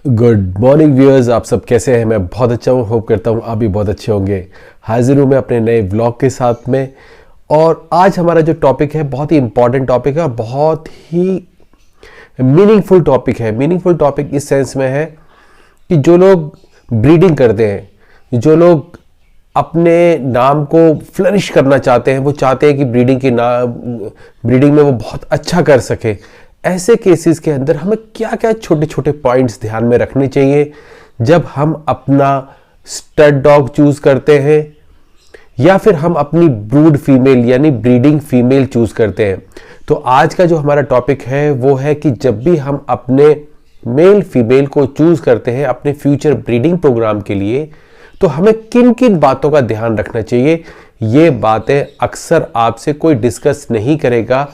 Good morning viewers, आप सब कैसे हैं? मैं बहुत अच्छा हूँ, होप करता हूँ आप भी बहुत अच्छे होंगे। हाजिर हूँ मैं अपने नए व्लॉग के साथ में। और आज हमारा जो टॉपिक है बहुत ही इंपॉर्टेंट टॉपिक है और बहुत ही मीनिंगफुल टॉपिक है। मीनिंगफुल टॉपिक इस सेंस में है कि जो लोग ब्रीडिंग करते हैं, जो लोग अपने नाम को फ्लरिश करना चाहते हैं, वो चाहते हैं कि ब्रीडिंग में वो बहुत अच्छा कर सके। ऐसे केसेस के अंदर हमें क्या क्या छोटे छोटे पॉइंट्स ध्यान में रखने चाहिए जब हम अपना स्टड डॉग चूज करते हैं या फिर हम अपनी ब्रूड फीमेल यानी ब्रीडिंग फीमेल चूज करते हैं। तो आज का जो हमारा टॉपिक है वो है कि जब भी हम अपने मेल फीमेल को चूज करते हैं अपने फ्यूचर ब्रीडिंग प्रोग्राम के लिए, तो हमें किन किन बातों का ध्यान रखना चाहिए। ये बातें अक्सर आपसे कोई डिस्कस नहीं करेगा,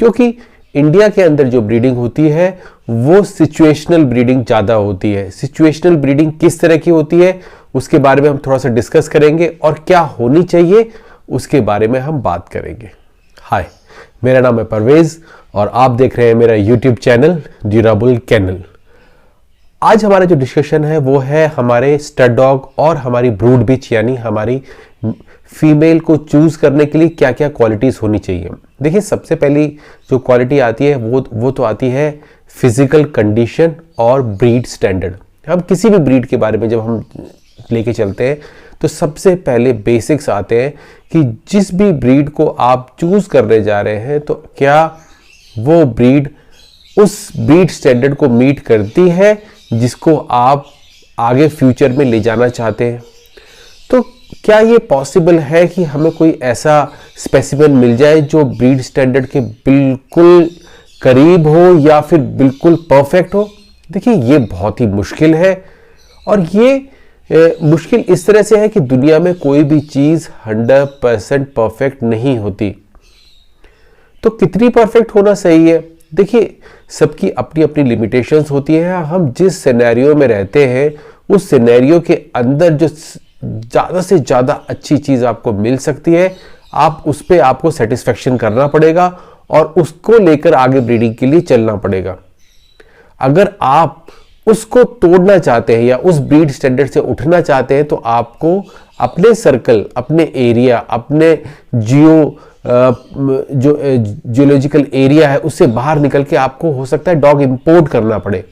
क्योंकि इंडिया के अंदर जो ब्रीडिंग होती है वो सिचुएशनल ब्रीडिंग ज़्यादा होती है। सिचुएशनल ब्रीडिंग किस तरह की होती है उसके बारे में हम थोड़ा सा डिस्कस करेंगे और क्या होनी चाहिए उसके बारे में हम बात करेंगे। हाय, मेरा नाम है परवेज और आप देख रहे हैं मेरा यूट्यूब चैनल ड्यूराबल कैनल। आज हमारा जो डिस्कशन है वो है हमारे स्टड डॉग और हमारी ब्रूड बिच यानी हमारी फीमेल को चूज करने के लिए क्या क्या क्वालिटीज होनी चाहिए। देखिए, सबसे पहली जो क्वालिटी आती है वो तो आती है फिजिकल कंडीशन और ब्रीड स्टैंडर्ड। हम किसी भी ब्रीड के बारे में जब हम लेके चलते हैं तो सबसे पहले बेसिक्स आते हैं कि जिस भी ब्रीड को आप चूज करने जा रहे हैं तो क्या वो ब्रीड उस ब्रीड स्टैंडर्ड को मीट करती है जिसको आप आगे फ्यूचर में ले जाना चाहते हैं। तो क्या ये पॉसिबल है कि हमें कोई ऐसा स्पेसिमेन मिल जाए जो ब्रीड स्टैंडर्ड के बिल्कुल करीब हो या फिर बिल्कुल परफेक्ट हो? देखिए, ये बहुत ही मुश्किल है और ये मुश्किल इस तरह से है कि दुनिया में कोई भी चीज़ 100% परफेक्ट नहीं होती। तो कितनी परफेक्ट होना सही है? देखिए, सबकी अपनी अपनी लिमिटेशंस होती है। हम जिस सिनेरियो में रहते हैं उस सिनेरियो के अंदर जो ज़्यादा से ज़्यादा अच्छी चीज़ आपको मिल सकती है, आप उस पर आपको सेटिस्फेक्शन करना पड़ेगा और उसको लेकर आगे ब्रीडिंग के लिए चलना पड़ेगा। अगर आप उसको तोड़ना चाहते हैं या उस ब्रीड स्टैंडर्ड से उठना चाहते हैं तो आपको अपने सर्कल, अपने एरिया, अपने जो जियोलॉजिकल एरिया है उससे बाहर निकल के आपको हो सकता है डॉग इंपोर्ट करना पड़े।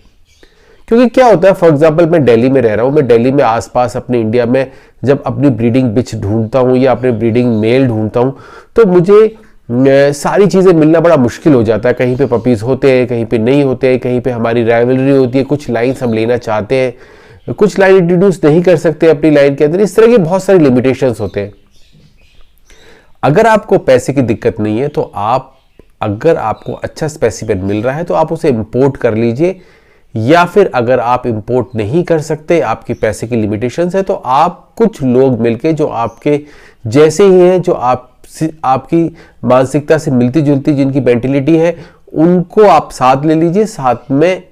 क्योंकि क्या होता है, फॉर एग्जांपल मैं दिल्ली में रह रहा हूँ, मैं दिल्ली में आसपास अपने इंडिया में जब अपनी ब्रीडिंग बिच ढूंढता हूँ या अपने ब्रीडिंग मेल ढूंढता हूँ तो मुझे सारी चीज़ें मिलना बड़ा मुश्किल हो जाता है। कहीं पे पपीज़ होते हैं, कहीं पे नहीं होते हैं, कहीं पे हमारी राइवलरी होती है, कुछ लाइन्स हम लेना चाहते हैं, कुछ लाइन इंट्रोड्यूस नहीं कर सकते अपनी लाइन के अंदर। इस तरह की बहुत सारी लिमिटेशंस होते हैं। अगर आपको पैसे की दिक्कत नहीं है तो अगर आपको अच्छा स्पेसिमेन मिल रहा है तो आप उसे इंपोर्ट कर लीजिए, या फिर अगर आप इंपोर्ट नहीं कर सकते, आपकी पैसे की लिमिटेशंस है, तो आप कुछ लोग मिलके जो आपके जैसे ही हैं, जो आपकी मानसिकता से मिलती जुलती जिनकी मेंटेलिटी है, उनको आप साथ ले लीजिए, साथ में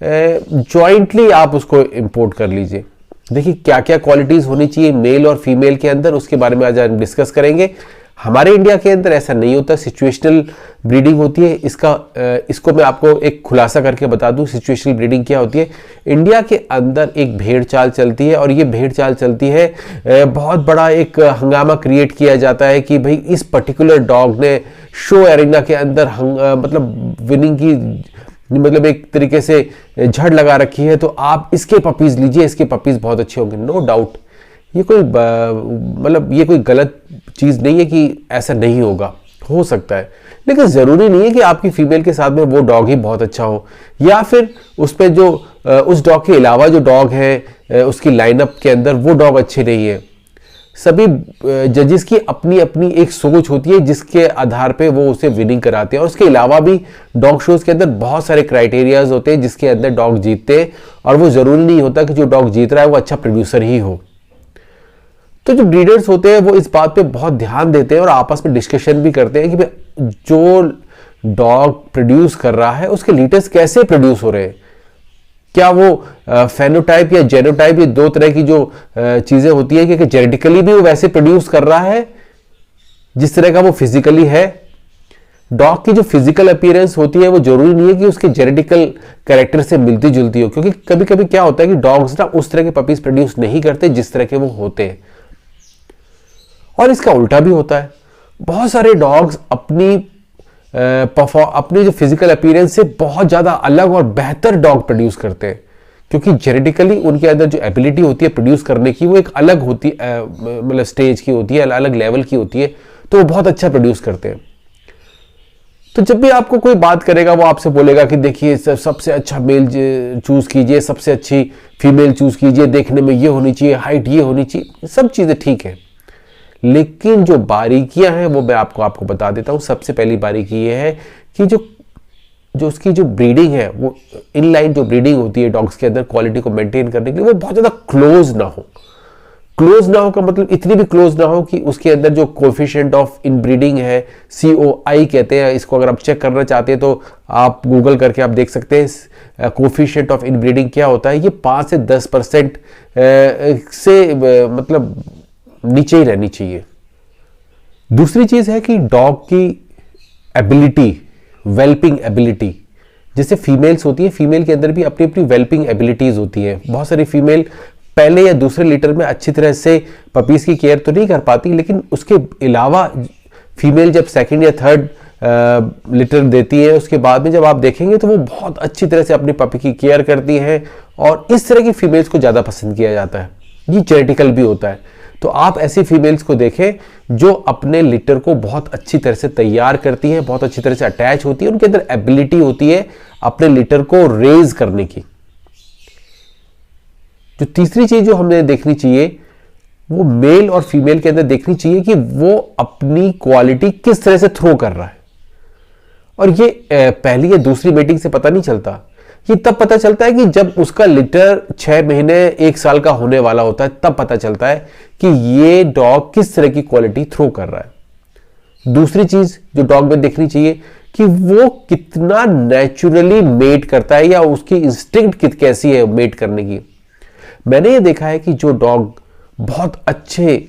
जॉइंटली आप उसको इंपोर्ट कर लीजिए। देखिए, क्या क्या क्वालिटीज होनी चाहिए मेल और फीमेल के अंदर, उसके बारे में आज हम डिस्कस करेंगे। हमारे इंडिया के अंदर ऐसा नहीं होता, सिचुएशनल ब्रीडिंग होती है। इसको मैं आपको एक खुलासा करके बता दूं, सिचुएशनल ब्रीडिंग क्या होती है। इंडिया के अंदर एक भेड़ चाल चलती है और ये भेड़ चाल चलती है, बहुत बड़ा एक हंगामा क्रिएट किया जाता है कि भाई इस पर्टिकुलर डॉग ने शो एरिना के अंदर मतलब विनिंग की मतलब एक तरीके से झड़ लगा रखी है, तो आप इसके पपीज लीजिए, इसके पपीज बहुत अच्छे होंगे। नो डाउट, ये कोई गलत चीज़ नहीं है कि ऐसा नहीं होगा, हो सकता है, लेकिन ज़रूरी नहीं है कि आपकी फीमेल के साथ में वो डॉग ही बहुत अच्छा हो, या फिर उस पे जो उस डॉग के अलावा जो डॉग है उसकी लाइनअप के अंदर वो डॉग अच्छे नहीं है। सभी जजेस की अपनी अपनी एक सोच होती है जिसके आधार पे वो उसे विनिंग कराते हैं। और उसके अलावा भी डॉग शोज के अंदर बहुत सारे क्राइटेरियाज होते हैं जिसके अंदर डॉग जीतते हैं, और वो ज़रूरी नहीं होता कि जो डॉग जीत रहा है वो अच्छा प्रोड्यूसर ही हो। तो जो ब्रीडर्स होते हैं वो इस बात पे बहुत ध्यान देते हैं और आपस में डिस्कशन भी करते हैं कि भाई जो डॉग प्रोड्यूस कर रहा है उसके लीटर्स कैसे प्रोड्यूस हो रहे हैं। क्या वो फेनोटाइप या जेनोटाइप, ये दो तरह की जो चीजें होती है कि जेनेटिकली भी वो वैसे प्रोड्यूस कर रहा है जिस तरह का वो फिजिकली है, डॉग की जो फिजिकल अपीयरेंस होती है वो जरूरी नहीं है कि उसके जेनेटिकल कैरेक्टर से मिलती जुलती हो, क्योंकि कभी कभी क्या होता है कि डॉग्स ना उस तरह के पपीज प्रोड्यूस नहीं करते जिस तरह के वो होते हैं, और इसका उल्टा भी होता है। बहुत सारे डॉग्स अपनी जो फिजिकल अपीयरेंस से बहुत ज्यादा अलग और बेहतर डॉग प्रोड्यूस करते हैं, क्योंकि जेनेटिकली उनके अंदर जो एबिलिटी होती है प्रोड्यूस करने की वो एक अलग होती है, मतलब स्टेज की होती है, अलग लेवल की होती है, तो वो बहुत अच्छा प्रोड्यूस करते हैं। तो जब भी आपको कोई बात करेगा वो आपसे बोलेगा कि देखिए सबसे अच्छा मेल चूज कीजिए, सबसे अच्छी फीमेल चूज कीजिए, देखने में ये होनी चाहिए, हाइट ये होनी चाहिए, सब चीजें ठीक है, लेकिन जो बारीकियां हैं वो मैं आपको बता देता हूं। सबसे पहली बारीकी ये है कि जो उसकी जो ब्रीडिंग है, वो इनलाइन जो ब्रीडिंग होती है डॉग्स के अंदर क्वालिटी को मेंटेन करने के लिए, वो बहुत ज्यादा क्लोज ना हो। क्लोज ना हो का मतलब इतनी भी क्लोज ना हो कि उसके अंदर जो कोएफिशिएंट ऑफ इनब्रीडिंग है, COI कहते हैं इसको, अगर आप चेक करना चाहते हैं तो आप गूगल करके आप देख सकते हैं कोएफिशिएंट ऑफ इनब्रीडिंग क्या होता है। ये 5 से 10% से मतलब नीचे ही रहनी चाहिए। दूसरी चीज है कि डॉग की एबिलिटी, वेल्पिंग एबिलिटी, जैसे फीमेल्स होती है, फीमेल के अंदर भी अपनी अपनी वेल्पिंग एबिलिटीज होती है। बहुत सारी फीमेल पहले या दूसरे लीटर में अच्छी तरह से पपीज की केयर तो नहीं कर पाती, लेकिन उसके अलावा फीमेल जब सेकंड या थर्ड लीटर देती है, उसके बाद में जब आप देखेंगे तो वो बहुत अच्छी तरह से अपनी पपी की केयर करती है, और इस तरह की फीमेल्स को ज्यादा पसंद किया जाता है। ये जेनेटिकल भी होता है। तो आप ऐसी फीमेल्स को देखें जो अपने लिटर को बहुत अच्छी तरह से तैयार करती है, बहुत अच्छी तरह से अटैच होती है, उनके अंदर एबिलिटी होती है अपने लिटर को रेज करने की। जो तीसरी चीज जो हमने देखनी चाहिए वो मेल और फीमेल के अंदर देखनी चाहिए कि वो अपनी क्वालिटी किस तरह से थ्रो कर रहा है। और ये पहली या दूसरी मीटिंग से पता नहीं चलता, ये तब पता चलता है कि जब उसका लिटर 6 महीने 1 साल का होने वाला होता है, तब पता चलता है कि ये डॉग किस तरह की क्वालिटी थ्रो कर रहा है। दूसरी चीज जो डॉग में देखनी चाहिए कि वो कितना नेचुरली मेट करता है, या उसकी इंस्टिंक्ट कैसी है मेट करने की। मैंने ये देखा है कि जो डॉग बहुत अच्छे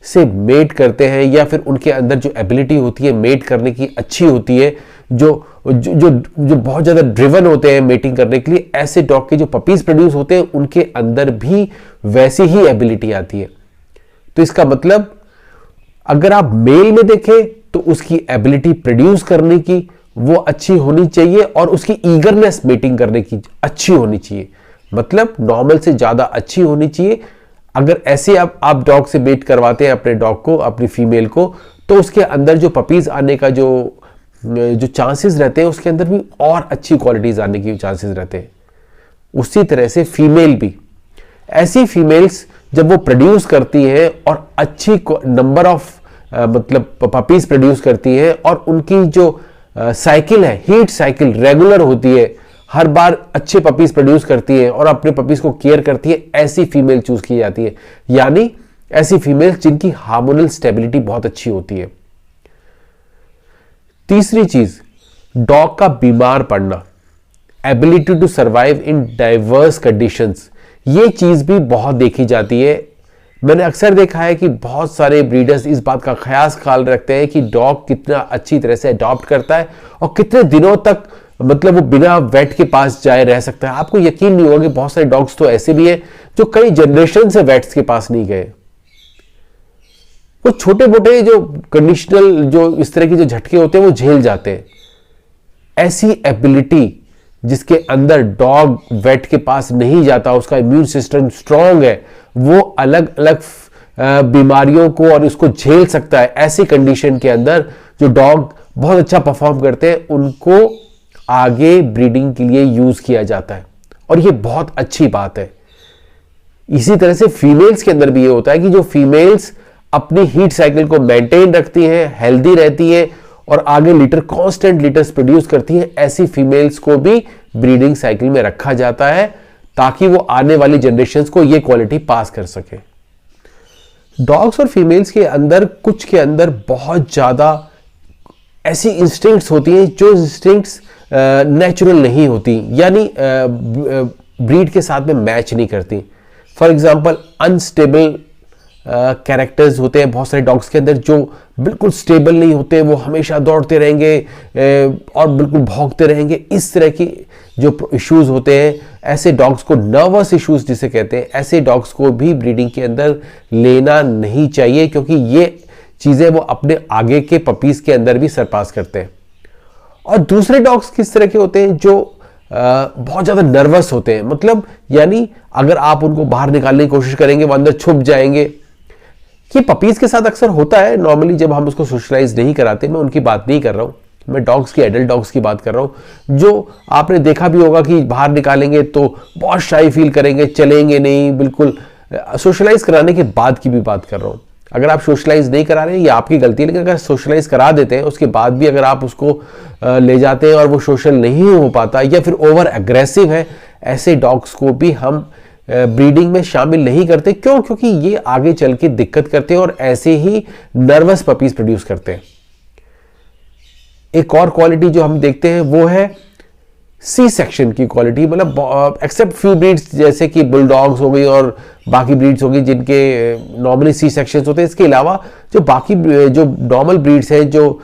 से मेट करते हैं, या फिर उनके अंदर जो एबिलिटी होती है मेट करने की अच्छी होती है, जो जो जो, जो बहुत ज्यादा ड्रिवन होते हैं मेटिंग करने के लिए, ऐसे डॉग के जो पपीज प्रोड्यूस होते हैं उनके अंदर भी वैसी ही एबिलिटी आती है। तो इसका मतलब अगर आप मेल में देखें तो उसकी एबिलिटी प्रोड्यूस करने की वो अच्छी होनी चाहिए, और उसकी ईगरनेस मेटिंग करने की अच्छी होनी चाहिए, मतलब नॉर्मल से ज्यादा अच्छी होनी चाहिए। अगर ऐसे आप डॉग से मेट करवाते हैं अपने डॉग को, अपनी फीमेल को, तो उसके अंदर जो पपीज आने का जो चांसेस रहते हैं उसके अंदर भी और अच्छी क्वालिटीज आने की चांसेस रहते हैं। उसी तरह से फीमेल भी, ऐसी फीमेल्स जब वो प्रोड्यूस करती हैं और अच्छी नंबर ऑफ मतलब पपीज प्रोड्यूस करती हैं, और उनकी जो साइकिल है, हीट साइकिल रेगुलर होती है, हर बार अच्छे पपीज प्रोड्यूस करती है और अपने पपीज को केयर करती है, ऐसी फीमेल चूज की जाती है। यानी ऐसी फीमेल जिनकी हार्मोनल स्टेबिलिटी बहुत अच्छी होती है। तीसरी चीज, डॉग का बीमार पड़ना, ability to survive in diverse conditions, ये चीज भी बहुत देखी जाती है। मैंने अक्सर देखा है कि बहुत सारे ब्रीडर्स इस बात का ख्याल रखते हैं कि डॉग कितना अच्छी तरह से अडॉप्ट करता है और कितने दिनों तक मतलब वो बिना वेट के पास जाए रह सकता है। आपको यकीन नहीं होगा कि बहुत सारे डॉग्स तो ऐसे भी हैं जो कई जनरेशन से वेट्स के पास नहीं गए। वो छोटे मोटे जो कंडीशनल जो इस तरह की जो झटके होते हैं वो झेल जाते हैं। ऐसी एबिलिटी जिसके अंदर डॉग वेट के पास नहीं जाता, उसका इम्यून सिस्टम स्ट्रांग है, वो अलग अलग बीमारियों को और उसको झेल सकता है। ऐसी कंडीशन के अंदर जो डॉग बहुत अच्छा परफॉर्म करते हैं उनको आगे ब्रीडिंग के लिए यूज किया जाता है, और ये बहुत अच्छी बात है। इसी तरह से फीमेल्स के अंदर भी ये होता है कि जो फीमेल्स अपनी हीट साइकिल को मेंटेन रखती हैं, हेल्दी रहती हैं और आगे लीटर कांस्टेंट लीटर्स प्रोड्यूस करती हैं, ऐसी फीमेल्स को भी ब्रीडिंग साइकिल में रखा जाता है ताकि वो आने वाली जनरेशंस को ये क्वालिटी पास कर सके। डॉग्स और फीमेल्स के अंदर कुछ के अंदर बहुत ज्यादा ऐसी इंस्टिंक्ट्स होती हैं जो इंस्टिंक्ट्स नेचुरल नहीं होती, यानी ब्रीड के साथ में मैच नहीं करती। फॉर एग्जाम्पल अनस्टेबल कैरेक्टर्स होते हैं बहुत सारे डॉग्स के अंदर जो बिल्कुल स्टेबल नहीं होते, वो हमेशा दौड़ते रहेंगे और बिल्कुल भौंकते रहेंगे। इस तरह की जो इश्यूज होते हैं, ऐसे डॉग्स को नर्वस इश्यूज जिसे कहते हैं, ऐसे डॉग्स को भी ब्रीडिंग के अंदर लेना नहीं चाहिए, क्योंकि ये चीज़ें वो अपने आगे के पपीज़ के अंदर भी सरपास करते हैं। और दूसरे डॉग्स किस तरह के होते हैं जो बहुत ज़्यादा नर्वस होते हैं, मतलब यानी अगर आप उनको बाहर निकालने की कोशिश करेंगे वो अंदर छुप जाएंगे। ये पपीज़ के साथ अक्सर होता है नॉर्मली जब हम उसको सोशलाइज नहीं कराते। मैं उनकी बात नहीं कर रहा हूँ, मैं डॉग्स की, एडल्ट डॉग्स की बात कर रहा हूँ, जो आपने देखा भी होगा कि बाहर निकालेंगे तो बहुत शाई फील करेंगे, चलेंगे नहीं, बिल्कुल सोशलाइज कराने के बाद की भी बात कर रहा हूँ। अगर आप सोशलाइज नहीं करा रहे हैं ये आपकी गलती है, लेकिन अगर सोशलाइज करा देते हैं उसके बाद भी अगर आप उसको ले जाते हैं और वो सोशल नहीं हो पाता या फिर ओवर एग्रेसिव है, ऐसे डॉग्स को भी हम ब्रीडिंग में शामिल नहीं करते। क्यों? क्योंकि ये आगे चल के दिक्कत करते हैं और ऐसे ही नर्वस पपीज प्रोड्यूस करते हैं। एक और क्वालिटी जो हम देखते हैं वो है सी सेक्शन की क्वालिटी, मतलब एक्सेप्ट फ्यू ब्रीड्स जैसे कि बुलडॉग्स हो गई और बाकी ब्रीड्स हो गई जिनके नॉर्मली सी सेक्शंस होते हैं। इसके अलावा जो बाकी जो नॉर्मल ब्रीड्स हैं, जो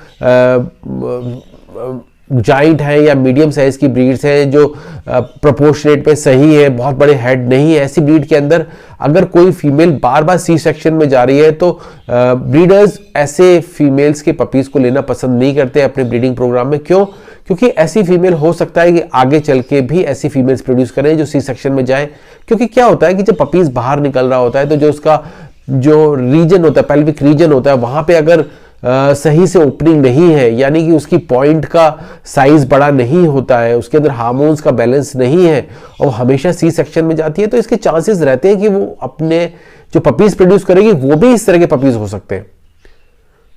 जाइंट है या मीडियम साइज की ब्रीड्स हैं, जो प्रोपोर्शनेट पे सही है, बहुत बड़े हेड नहीं है, ऐसी ब्रीड के अंदर अगर कोई फीमेल बार बार सी सेक्शन में जा रही है तो ब्रीडर्स ऐसे फीमेल्स के पपीज को लेना पसंद नहीं करते अपने ब्रीडिंग प्रोग्राम में। क्यों? क्योंकि ऐसी फीमेल हो सकता है कि आगे चल के भी ऐसी फीमेल्स प्रोड्यूस करें जो सी सेक्शन में जाए। क्योंकि क्या होता है कि जब पपीज बाहर निकल रहा होता है तो जो उसका जो रीजन होता है, पेल्विक रीजन होता है, वहां पे अगर सही से ओपनिंग नहीं है, यानी कि उसकी पॉइंट का साइज बड़ा नहीं होता है, उसके अंदर हार्मोन्स का बैलेंस नहीं है और हमेशा सी सेक्शन में जाती है, तो इसके चांसेस रहते हैं कि वो अपने जो पपीज प्रोड्यूस करेगी वो भी इस तरह के पपीज हो सकते हैं।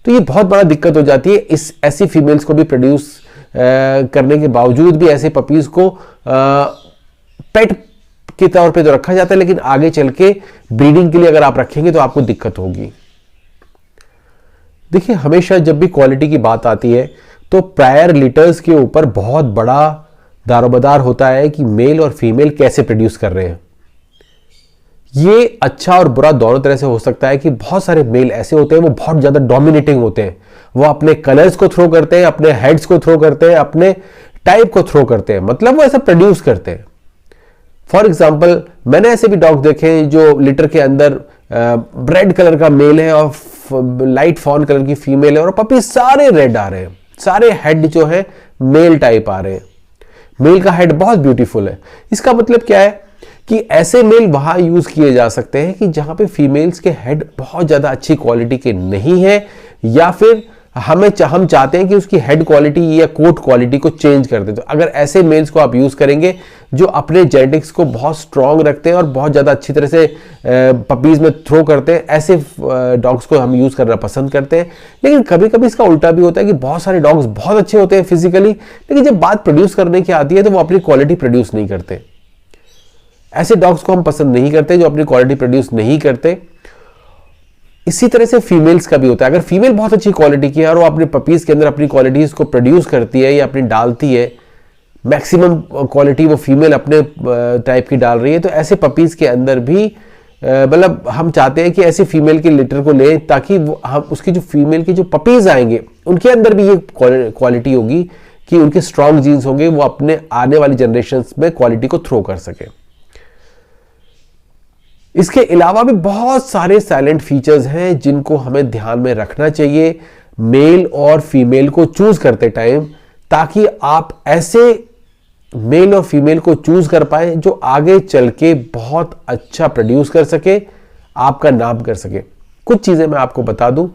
तो ये बहुत बड़ा दिक्कत हो जाती है। इस ऐसी फीमेल्स को भी प्रोड्यूस करने के बावजूद भी ऐसे पपीज को पेट के तौर पे तो रखा जाता है, लेकिन आगे चल के ब्रीडिंग के लिए अगर आप रखेंगे तो आपको दिक्कत होगी। देखिए, हमेशा जब भी क्वालिटी की बात आती है तो प्रायर लिटर्स के ऊपर बहुत बड़ा दारोमदार होता है कि मेल और फीमेल कैसे प्रोड्यूस कर रहे हैं। ये अच्छा और बुरा दोनों तरह से हो सकता है कि बहुत सारे मेल ऐसे होते हैं वो बहुत ज्यादा डोमिनेटिंग होते हैं, वो अपने कलर्स को थ्रो करते हैं, अपने हेड्स को थ्रो करते हैं, अपने टाइप को थ्रो करते हैं, मतलब वो ऐसा प्रोड्यूस करते हैं। फॉर एग्जाम्पल, मैंने ऐसे भी डॉग देखे हैं जो लिटर के अंदर रेड कलर का मेल है और लाइट फॉन कलर की फीमेल है और पपी सारे रेड आ रहे हैं, सारे हेड जो है मेल टाइप आ रहे हैं। मेल का हेड बहुत ब्यूटीफुल है। इसका मतलब क्या है कि ऐसे मेल वहां यूज किए जा सकते हैं कि जहां पे फीमेल्स के हेड बहुत ज्यादा अच्छी क्वालिटी के नहीं है, या फिर हम चाहते हैं कि उसकी हेड क्वालिटी या कोट क्वालिटी को चेंज कर दे। तो अगर ऐसे मेल्स को आप यूज करेंगे जो अपने जेनेटिक्स को बहुत स्ट्रांग रखते हैं और बहुत ज्यादा अच्छी तरह से पपीज में थ्रो करते हैं, ऐसे डॉग्स को हम यूज करना पसंद करते हैं। लेकिन कभी कभी इसका उल्टा भी होता है कि बहुत सारे डॉग्स बहुत अच्छे होते हैं फिजिकली, लेकिन जब बात प्रोड्यूस करने की आती है तो वो अपनी क्वालिटी प्रोड्यूस नहीं करते। ऐसे डॉग्स को हम पसंद नहीं करते जो अपनी क्वालिटी प्रोड्यूस नहीं करते। इसी तरह से फीमेल्स का भी होता है। अगर फीमेल बहुत अच्छी क्वालिटी की है और वो अपने पपीज के अंदर अपनी क्वालिटीज को प्रोड्यूस करती है या अपनी डालती है, मैक्सिमम क्वालिटी वो फीमेल अपने टाइप की डाल रही है, तो ऐसे पपीज के अंदर भी मतलब हम चाहते हैं कि ऐसे फीमेल के लिटर को लें ताकि हम उसकी जो फीमेल के जो पपीज आएंगे उनके अंदर भी ये क्वालिटी होगी कि उनके स्ट्रांग जीन्स होंगे, वो अपने आने वाली जनरेशन में क्वालिटी को थ्रो कर सके। इसके अलावा भी बहुत सारे साइलेंट फीचर्स हैं जिनको हमें ध्यान में रखना चाहिए मेल और फीमेल को चूज करते टाइम, ताकि आप ऐसे मेल और फीमेल को चूज कर पाए जो आगे चल के बहुत अच्छा प्रोड्यूस कर सके, आपका नाम कर सके। कुछ चीजें मैं आपको बता दूं,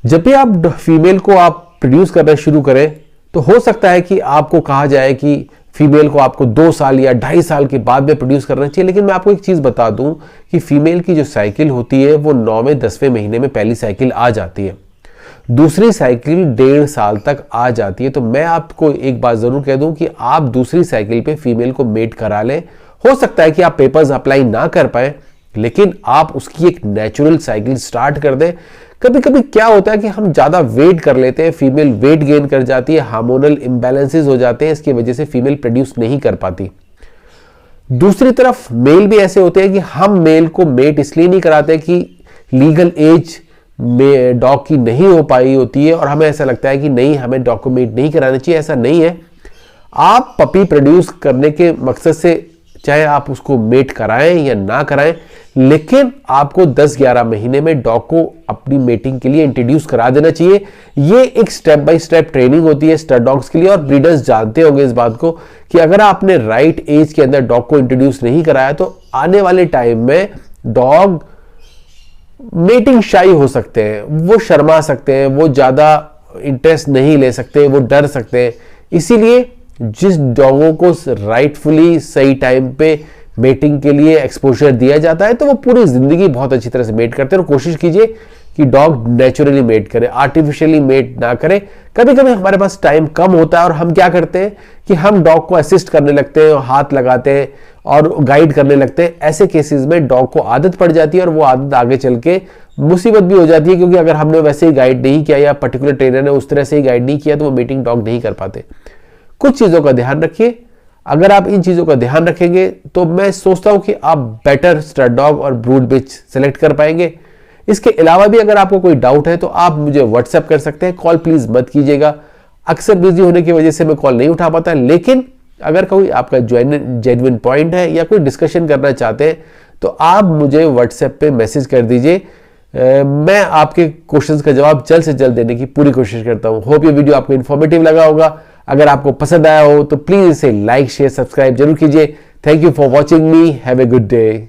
जब भी आप फीमेल को आप प्रोड्यूस करना शुरू करें तो हो सकता है कि आपको कहा जाए कि फीमेल को आपको 2 साल या 2.5 साल के बाद में प्रोड्यूस करना चाहिए। लेकिन मैं आपको एक चीज बता दूं कि फीमेल की जो साइकिल होती है वो 9वें 10वें महीने में पहली साइकिल आ जाती है, दूसरी साइकिल 1.5 साल तक आ जाती है। तो मैं आपको एक बात जरूर कह दूं कि आप दूसरी साइकिल पे फीमेल को मेट करा लें। हो सकता है कि आप पेपर्स अप्लाई ना कर पाए, लेकिन आप उसकी एक नेचुरल साइकिल स्टार्ट कर दें। कभी कभी क्या होता है कि हम ज्यादा वेट कर लेते हैं, फीमेल वेट गेन कर जाती है, हार्मोनल इम्बैलेंसेस हो जाते हैं, इसकी वजह से फीमेल प्रोड्यूस नहीं कर पाती। दूसरी तरफ मेल भी ऐसे होते हैं कि हम मेल को मेट इसलिए नहीं कराते कि लीगल एज में डॉग की नहीं हो पाई होती है और हमें ऐसा लगता है कि नहीं, हमें डॉग को मेट नहीं कराना चाहिए। ऐसा नहीं है। आप पपी प्रोड्यूस करने के मकसद से चाहे आप उसको मेट कराएं या ना कराएं, लेकिन आपको 10-11 महीने में डॉग को अपनी मेटिंग के लिए इंट्रोड्यूस करा देना चाहिए। ये एक स्टेप बाय स्टेप ट्रेनिंग होती है स्टड डॉग्स के लिए और ब्रीडर्स जानते होंगे इस बात को कि अगर आपने राइट एज के अंदर डॉग को इंट्रोड्यूस नहीं कराया तो आने वाले टाइम में डॉग मेटिंग शाई हो सकते हैं, वो शर्मा सकते हैं, वो ज्यादा इंटरेस्ट नहीं ले सकते, वो डर सकते हैं। इसीलिए जिस डॉगों को राइटफुली सही टाइम पे मेटिंग के लिए एक्सपोजर दिया जाता है तो वो पूरी जिंदगी बहुत अच्छी तरह से मेट करते हैं। और कोशिश कीजिए कि डॉग नेचुरली मेट करे, आर्टिफिशियली मेट ना करे। कभी कभी हमारे पास टाइम कम होता है और हम क्या करते हैं कि हम डॉग को असिस्ट करने लगते हैं, हाथ लगाते हैं और गाइड करने लगते हैं। ऐसे केसेस में डॉग को आदत पड़ जाती है और वो आदत आगे चल के मुसीबत भी हो जाती है, क्योंकि अगर हमने वैसे ही गाइड नहीं किया या पर्टिकुलर ट्रेनर ने उस तरह से ही गाइड नहीं किया तो वो मीटिंग डॉग नहीं कर पाते। कुछ चीजों का ध्यान रखिए। अगर आप इन चीजों का ध्यान रखेंगे तो मैं सोचता हूं कि आप बेटर स्टड डॉग और ब्रूड बिच सेलेक्ट कर पाएंगे। इसके अलावा भी अगर आपको कोई डाउट है तो आप मुझे व्हाट्सएप कर सकते हैं। कॉल प्लीज मत कीजिएगा, अक्सर बिजी होने की वजह से मैं कॉल नहीं उठा पाता। लेकिन अगर कोई आपका जेन्युइन पॉइंट है या कोई डिस्कशन करना चाहते हैं तो आप मुझे व्हाट्सएप पे मैसेज कर दीजिए। मैं आपके क्वेश्चंस का जवाब जल्द से जल्द देने की पूरी कोशिश करता हूं। होप ये वीडियो आपको इन्फॉर्मेटिव लगा होगा। अगर आपको पसंद आया हो तो प्लीज इसे लाइक शेयर सब्सक्राइब जरूर कीजिए। Thank you for watching me. Have a good day.